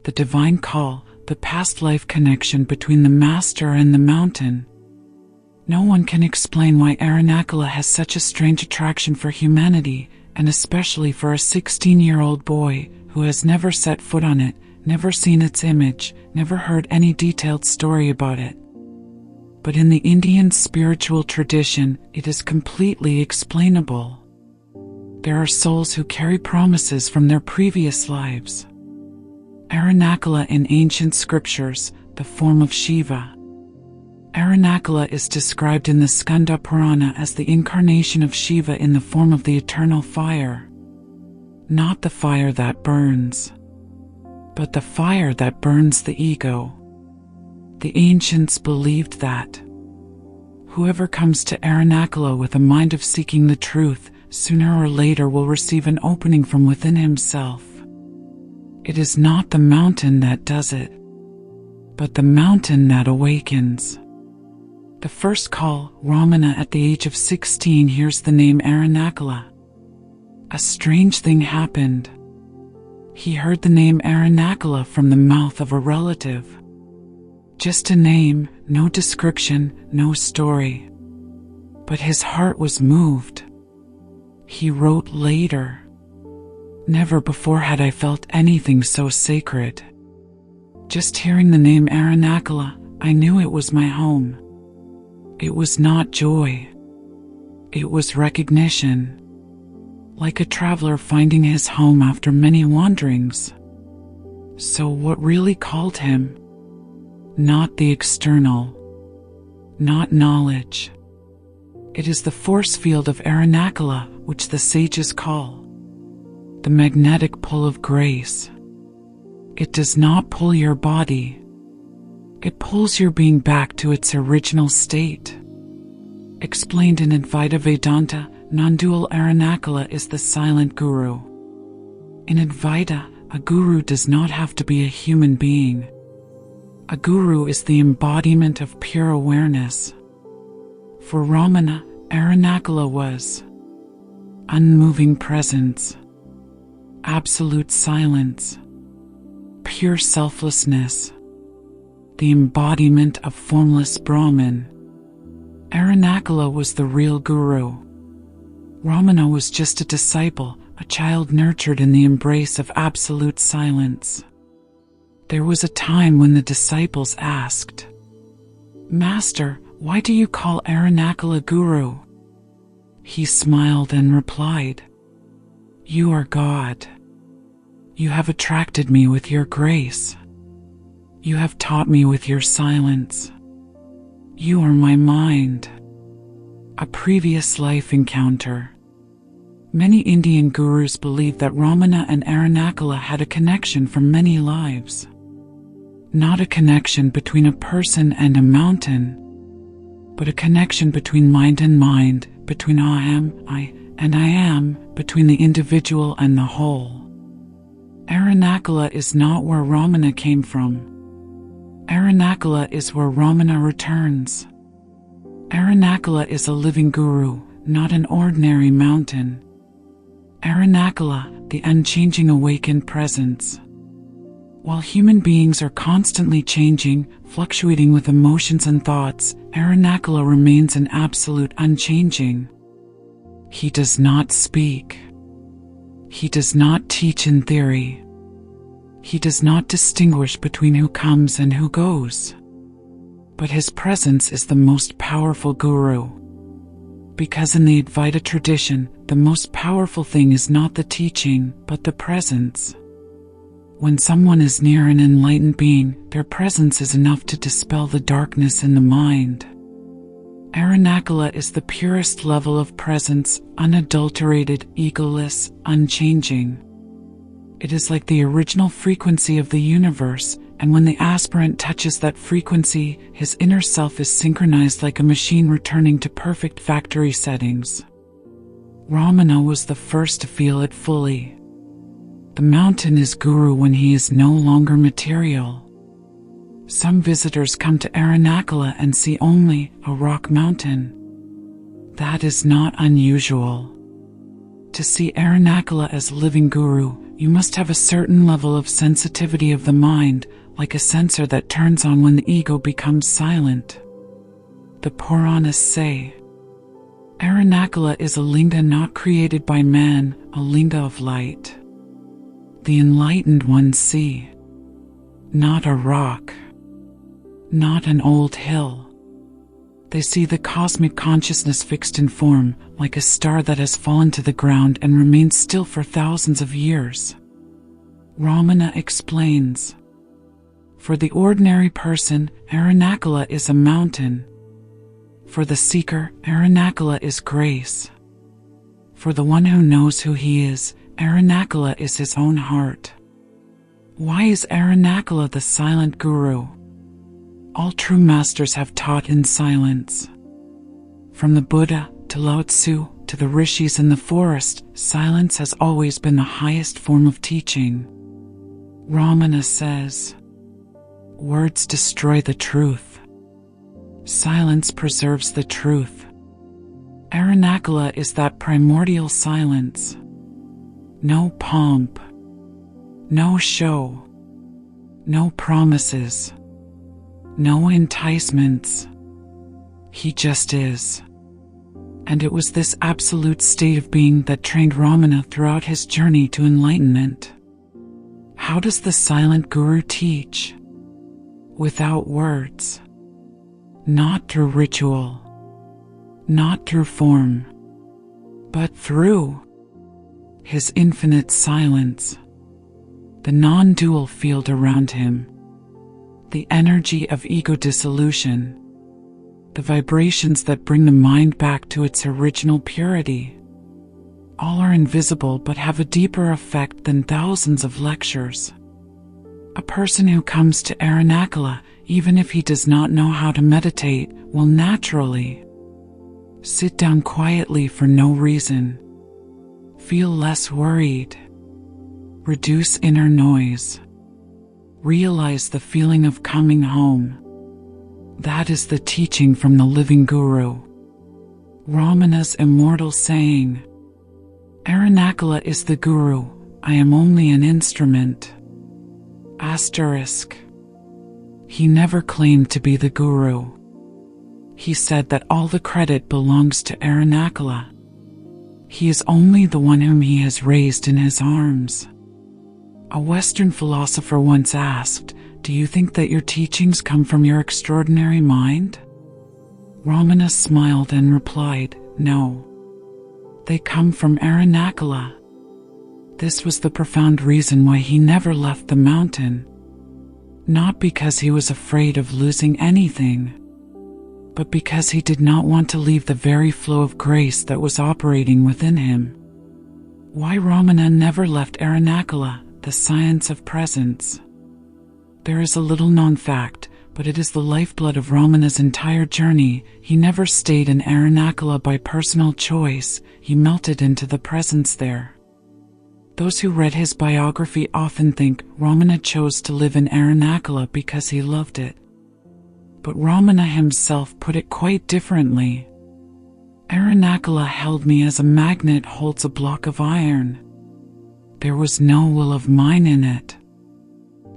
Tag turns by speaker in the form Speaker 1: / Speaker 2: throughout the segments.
Speaker 1: the divine call, the past life connection between the master and the mountain. No one can explain why Arunachala has such a strange attraction for humanity, and especially for a 16-year-old boy who has never set foot on it, never seen its image, never heard any detailed story about it. But in the Indian spiritual tradition, it is completely explainable. There are souls who carry promises from their previous lives. Arunachala in ancient scriptures, the form of Shiva. Arunachala is described in the Skanda Purana as the incarnation of Shiva in the form of the eternal fire. Not the fire that burns, but the fire that burns the ego. The ancients believed that whoever comes to Arunachala with a mind of seeking the truth, sooner or later will receive an opening from within himself. It is not the mountain that does it, but the mountain that awakens. The first call, Ramana at the age of 16 hears the name Arunachala. A strange thing happened. He heard the name Arunachala from the mouth of a relative. Just a name, no description, no story. But his heart was moved. He wrote later, "Never before had I felt anything so sacred. Just hearing the name Arunachala, I knew it was my home. It was not joy. It was recognition. Like a traveler finding his home after many wanderings." So what really called him? Not the external, not knowledge. It is the force field of Arunachala, which the sages call the magnetic pull of grace. It does not pull your body. It pulls your being back to its original state. Explained in Advaita Vedanta, non-dual Arunachala is the silent guru. In Advaita, a guru does not have to be a human being. A guru is the embodiment of pure awareness. For Ramana, Arunachala was unmoving presence, absolute silence, pure selflessness, the embodiment of formless Brahman. Arunachala was the real guru. Ramana was just a disciple, a child nurtured in the embrace of absolute silence. There was a time when the disciples asked, "Master, why do you call Arunachala Guru?" He smiled and replied, "You are God. You have attracted me with your grace. You have taught me with your silence. You are my mind." A previous life encounter. Many Indian gurus believe that Ramana and Arunachala had a connection from many lives. Not a connection between a person and a mountain, but a connection between mind and mind, between I and I am, between the individual and the whole. Arunachala is not where Ramana came from. Arunachala is where Ramana returns. Arunachala is a living guru, not an ordinary mountain. Arunachala, the unchanging awakened presence. While human beings are constantly changing, fluctuating with emotions and thoughts, Arunachala remains an absolute unchanging. He does not speak. He does not teach in theory. He does not distinguish between who comes and who goes. But his presence is the most powerful guru. Because in the Advaita tradition, the most powerful thing is not the teaching, but the presence. When someone is near an enlightened being, their presence is enough to dispel the darkness in the mind. Arunachala is the purest level of presence, unadulterated, egoless, unchanging. It is like the original frequency of the universe, and when the aspirant touches that frequency, his inner self is synchronized like a machine returning to perfect factory settings. Ramana was the first to feel it fully. The mountain is guru when he is no longer material. Some visitors come to Arunachala and see only a rock mountain. That is not unusual. To see Arunachala as living guru, You must have a certain level of sensitivity of the mind, like a sensor that turns on when the ego becomes silent. The Puranas say, Arunachala is a linga not created by man, a linga of light. The enlightened ones see, not a rock, not an old hill. They see the cosmic consciousness fixed in form, like a star that has fallen to the ground and remains still for thousands of years. Ramana explains, for the ordinary person, Arunachala is a mountain. For the seeker, Arunachala is grace. For the one who knows who he is, Arunachala is his own heart. Why is Arunachala the silent guru? All true masters have taught in silence. From the Buddha to Lao Tzu to the Rishis in the forest, silence has always been the highest form of teaching. Ramana says, words destroy the truth. Silence preserves the truth. Arunachala is that primordial silence. No pomp, no show, no promises, no enticements. He just is. And it was this absolute state of being that trained Ramana throughout his journey to enlightenment. How does the silent guru teach? Without words. Not through ritual. Not through form. But through his infinite silence. The non-dual field around him. The energy of ego dissolution. The vibrations that bring the mind back to its original purity. All are invisible but have a deeper effect than thousands of lectures. A person who comes to Arunachala, even if he does not know how to meditate, will naturally sit down quietly for no reason. Feel less worried. Reduce inner noise. Realize the feeling of coming home. That is the teaching from the living guru. Ramana's immortal saying, Arunachala is the guru, I am only an instrument. Asterisk. He never claimed to be the guru. He said that all the credit belongs to Arunachala. He is only the one whom he has raised in his arms. A Western philosopher once asked, do you think that your teachings come from your extraordinary mind? Ramana smiled and replied, no. They come from Arunachala. This was the profound reason why he never left the mountain. Not because he was afraid of losing anything, but because he did not want to leave the very flow of grace that was operating within him. Why Ramana never left Arunachala, the science of presence? There is a little known fact, but it is the lifeblood of Ramana's entire journey. He never stayed in Arunachala by personal choice, he melted into the presence there. Those who read his biography often think Ramana chose to live in Arunachala because he loved it. But Ramana himself put it quite differently. Arunachala held me as a magnet holds a block of iron. There was no will of mine in it.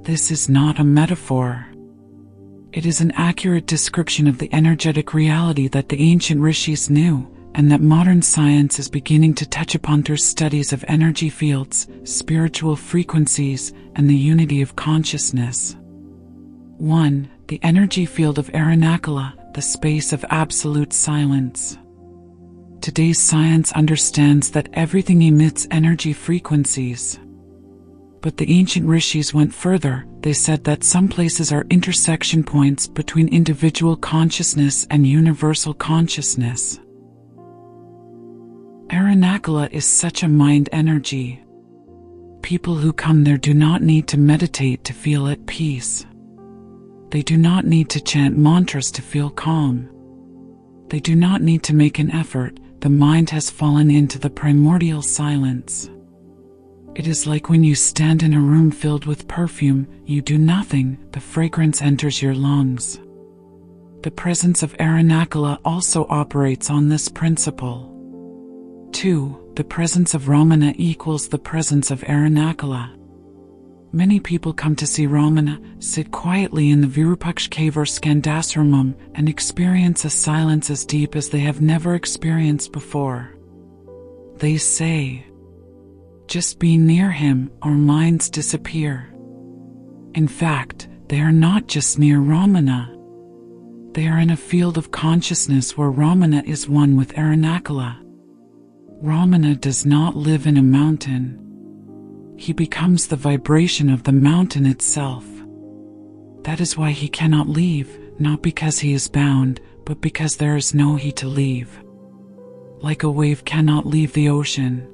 Speaker 1: This is not a metaphor. It is an accurate description of the energetic reality that the ancient rishis knew, and that modern science is beginning to touch upon through studies of energy fields, spiritual frequencies, and the unity of consciousness. 1. The energy field of Arunachala, the space of absolute silence. Today's science understands that everything emits energy frequencies. But the ancient rishis went further. They said that some places are intersection points between individual consciousness and universal consciousness. Arunachala is such a mind energy. People who come there do not need to meditate to feel at peace. They do not need to chant mantras to feel calm. They do not need to make an effort. The mind has fallen into the primordial silence. It is like when you stand in a room filled with perfume, you do nothing, the fragrance enters your lungs. The presence of Arunachala also operates on this principle. 2. The presence of Ramana equals the presence of Arunachala. Many people come to see Ramana sit quietly in the Virupaksha cave or Skandasramam and experience a silence as deep as they have never experienced before. They say, just being near him, our minds disappear. In fact, they are not just near Ramana. They are in a field of consciousness where Ramana is one with Arunachala. Ramana does not live in a mountain. He becomes the vibration of the mountain itself. That is why he cannot leave, not because he is bound, but because there is no he to leave. Like a wave cannot leave the ocean.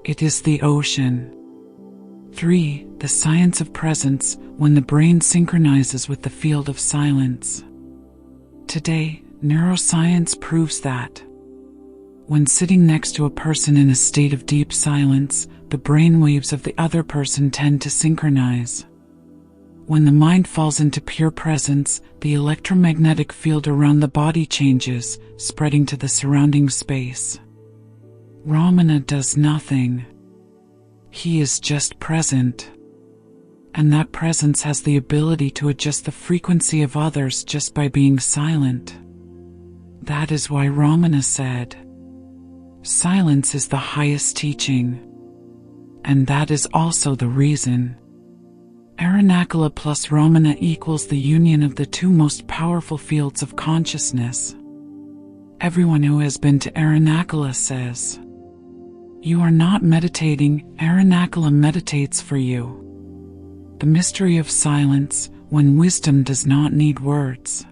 Speaker 1: It is the ocean. 3. The science of presence, when the brain synchronizes with the field of silence. Today, neuroscience proves that when sitting next to a person in a state of deep silence, the brain waves of the other person tend to synchronize. When the mind falls into pure presence, the electromagnetic field around the body changes, spreading to the surrounding space. Ramana does nothing. He is just present. And that presence has the ability to adjust the frequency of others just by being silent. That is why Ramana said, silence is the highest teaching. And that is also the reason Arunachala plus Ramana equals the union of the two most powerful fields of consciousness. Everyone who has been to Arunachala says, you are not meditating, Arunachala meditates for you. The mystery of silence, when wisdom does not need words.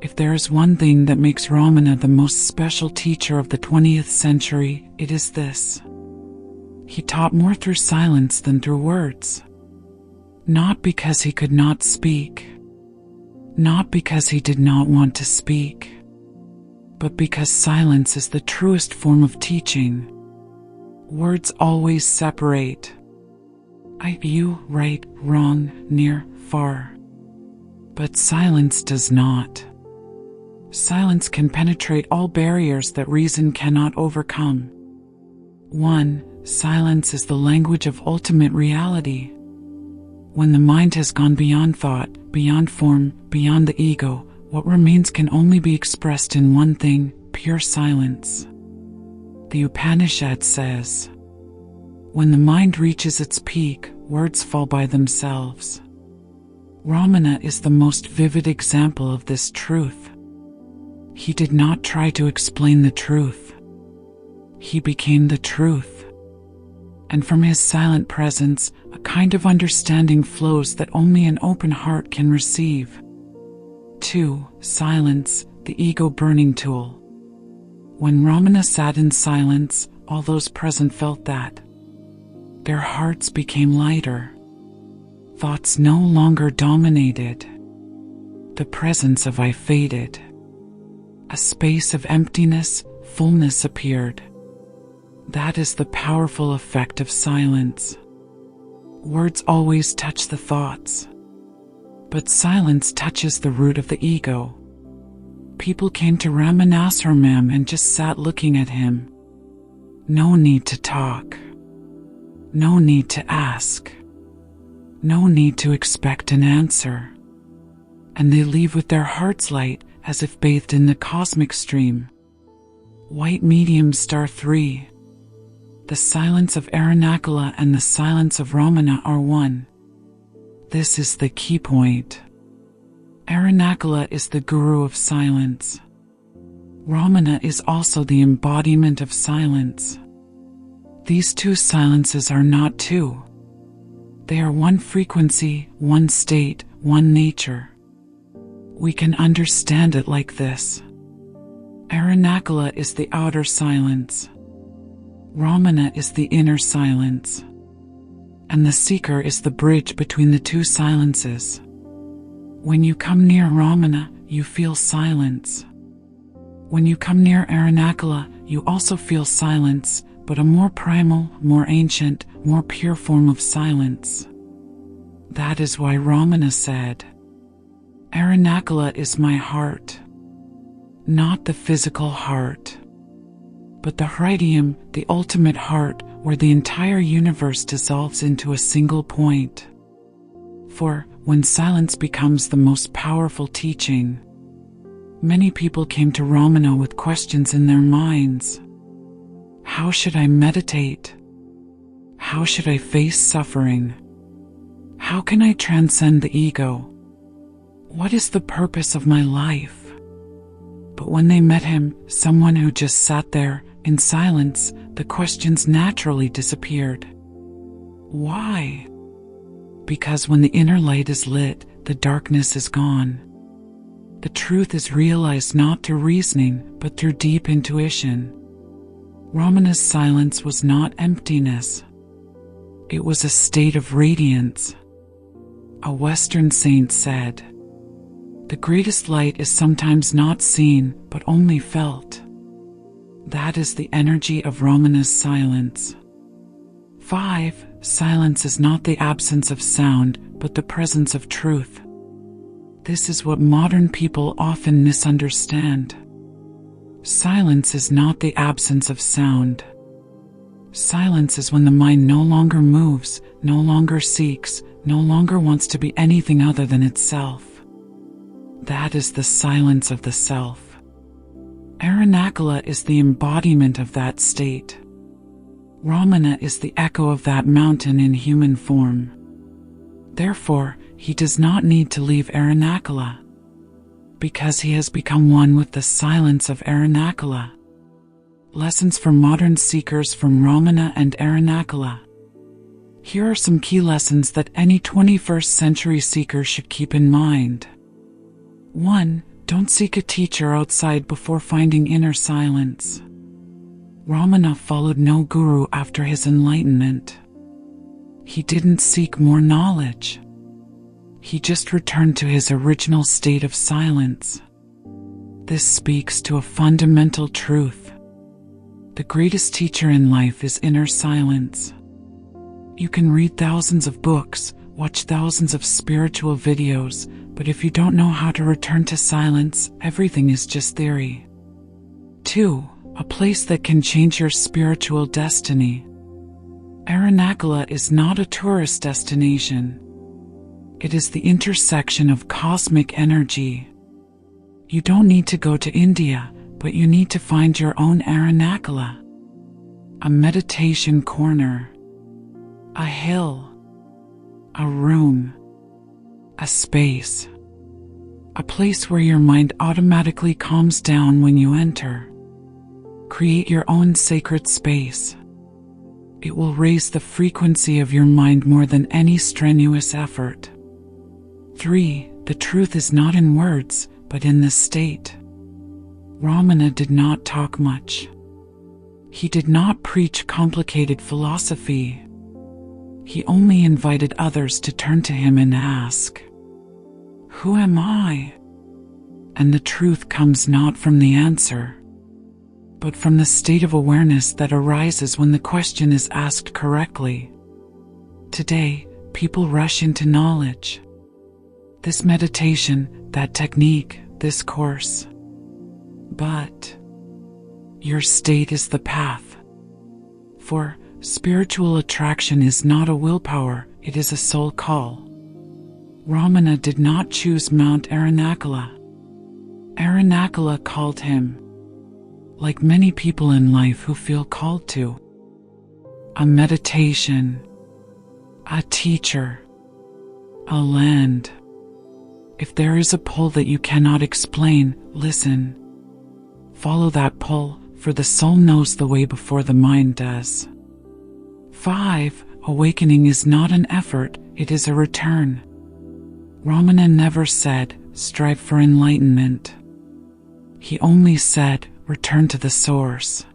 Speaker 1: If there is one thing that makes Ramana the most special teacher of the 20th century, it is this. He taught more through silence than through words. Not because he could not speak. Not because he did not want to speak. But because silence is the truest form of teaching. Words always separate. I, you, right, wrong, near, far. But silence does not. Silence can penetrate all barriers that reason cannot overcome. 1. Silence is the language of ultimate reality. When the mind has gone beyond thought, beyond form, beyond the ego, what remains can only be expressed in one thing, pure silence. The Upanishad says, when the mind reaches its peak, words fall by themselves. Ramana is the most vivid example of this truth. He did not try to explain the truth. He became the truth. And from his silent presence, a kind of understanding flows that only an open heart can receive. 2. Silence, the ego burning tool. When Ramana sat in silence, all those present felt that. Their hearts became lighter. Thoughts no longer dominated. The presence of I faded. A space of emptiness, fullness appeared. That is the powerful effect of silence. Words always touch the thoughts. But silence touches the root of the ego. People came to Ramanaswaram and just sat looking at him. No need to talk. No need to ask. No need to expect an answer. And they leave with their hearts light, as if bathed in the cosmic stream. White medium star 3. The silence of Arunachala and the silence of Ramana are one. This is the key point. Arunachala is the guru of silence. Ramana is also the embodiment of silence. These two silences are not two. They are one frequency, one state, one nature. We can understand it like this. Arunachala is the outer silence. Ramana is the inner silence. And the seeker is the bridge between the two silences. When you come near Ramana, you feel silence. When you come near Arunachala, you also feel silence, but a more primal, more ancient, more pure form of silence. That is why Ramana said, Arunachala is my heart. Not the physical heart. but the Hridium, the ultimate heart, where the entire universe dissolves into a single point. For, when silence becomes the most powerful teaching, many people came to Ramana with questions in their minds. How should I meditate? How should I face suffering? How can I transcend the ego? What is the purpose of my life? But when they met him, someone who just sat there, in silence, the questions naturally disappeared. Why? Because when the inner light is lit, the darkness is gone. The truth is realized not through reasoning, but through deep intuition. Ramana's silence was not emptiness. It was a state of radiance. A Western saint said, "The greatest light is sometimes not seen, but only felt." That is the energy of Ramana's silence. 5. Silence is not the absence of sound, but the presence of truth. This is what modern people often misunderstand. Silence is not the absence of sound. Silence is when the mind no longer moves, no longer seeks, no longer wants to be anything other than itself. That is the silence of the self. Arunachala is the embodiment of that state. Ramana is the echo of that mountain in human form. Therefore, he does not need to leave Arunachala, because he has become one with the silence of Arunachala. Lessons for modern seekers from Ramana and Arunachala. Here are some key lessons that any 21st century seeker should keep in mind. 1. Don't seek a teacher outside before finding inner silence. Ramana followed no guru after his enlightenment. He didn't seek more knowledge. He just returned to his original state of silence. This speaks to a fundamental truth. The greatest teacher in life is inner silence. You can read thousands of books, watch thousands of spiritual videos, but if you don't know how to return to silence, everything is just theory. 2. A place that can change your spiritual destiny. Arunachala is not a tourist destination. It is the intersection of cosmic energy. You don't need to go to India, but you need to find your own Arunachala. A meditation corner. A hill. A room. A space. A place where your mind automatically calms down when you enter. Create your own sacred space. It will raise the frequency of your mind more than any strenuous effort. 3. The truth is not in words, but in the state. Ramana did not talk much. He did not preach complicated philosophy. He only invited others to turn to him and ask, "Who am I?" And the truth comes not from the answer, but from the state of awareness that arises when the question is asked correctly. Today, people rush into knowledge. This meditation, that technique, this course. But your state is the path. For spiritual attraction is not a willpower, it is a soul call. Ramana did not choose Mount Arunachala. Arunachala called him, like many people in life who feel called to. A meditation, a teacher, a land. If there is a pull that you cannot explain, listen. Follow that pull, for the soul knows the way before the mind does. 5. Awakening is not an effort, it is a return. Ramana never said, strive for enlightenment. He only said, return to the source.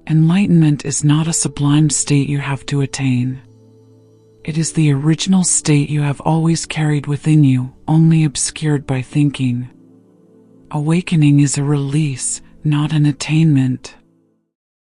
Speaker 1: Enlightenment is not a sublime state you have to attain. It is the original state you have always carried within you, only obscured by thinking. Awakening is a release, not an attainment.